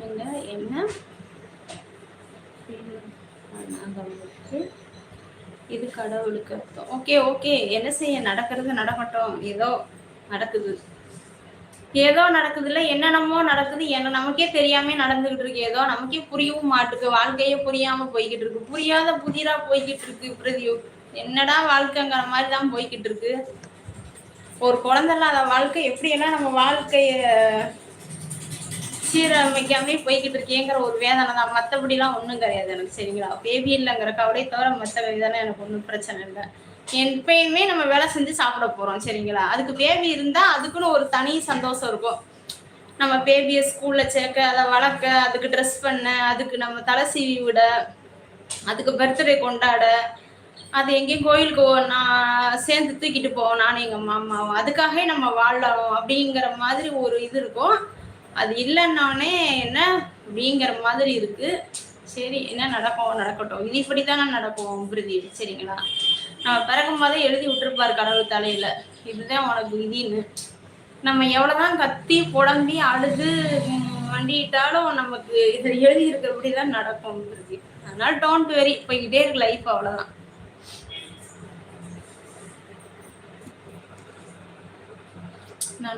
இல்ல என்ன இது கடவுளுக்கு அர்த்தம். ஓகே ஓகே, என்ன செய்ய, நடக்கிறது நடக்கட்டும். ஏதோ நடக்குது, ஏதோ நடக்குதுல்ல, என்னென்னமோ நடக்குது, என்ன நமக்கே தெரியாம நடந்துகிட்டு இருக்கு. ஏதோ நமக்கே புரியவும் மாட்டுக்கு, வாழ்க்கையே புரியாம போய்கிட்டு இருக்கு, புரியாத புதிரா போய்கிட்டு இருக்கு. பிரதியோ என்னடா வாழ்க்கைங்கிற மாதிரி தான் போய்கிட்டு இருக்கு. ஒரு குழந்தை இல்லாத வாழ்க்கை எப்படியெல்லாம் நம்ம வாழ்க்கைய சீரமைக்காமே போய்கிட்டு இருக்கேங்கிற ஒரு வேதனை தான், மற்றபடிலாம் ஒன்றும் கிடையாது எனக்கு. சரிங்களா, பேபி இல்லைங்கிற கவலையை தவிர மற்ற வேதனை எனக்கு ஒன்றும் பிரச்சனை இல்லை. எப்பயுமே நம்ம வேலை செஞ்சு சாப்பிட போறோம். சரிங்களா, அதுக்கு பேபி இருந்தா அதுக்குன்னு ஒரு தனி சந்தோஷம் இருக்கும். நம்ம பேபியை ஸ்கூல்ல சேர்க்க, அதை வளர்க்க, அதுக்கு ட்ரெஸ் பண்ண, அதுக்கு நம்ம தலை சீவி விட, அதுக்கு பர்த்டே கொண்டாட, அது எங்கேயும் கோயிலுக்கு நான் சேர்ந்து தூக்கிட்டு போவோம் நானும் எங்க மாமாவும், அதுக்காகவே நம்ம வாழலாம் அப்படிங்கிற மாதிரி ஒரு இது இருக்கும். அது இல்லைன்னொடனே என்ன அப்படிங்கிற மாதிரி இருக்கு. சரி, என்ன நடக்கும் நடக்கட்டும், இது இப்படித்தானே நடக்கும் பிரதி. சரிங்களா, நம்ம பிறக்கும் போதே எழுதி விட்டுருப்பாரு கடவுள் தலையில, இதுதான் உனக்கு விதின்னு. நம்ம எவ்வளவுதான் கத்தி புலம்பி அழுது வண்டிட்டாலும் நமக்கு இது எழுதி இருக்கிறபடிதான் நடக்கும் பிரதி. அதனால டோன்ட் வெரி, போய்கிட்டே இருக்கு லைஃப், அவ்வளவுதான்.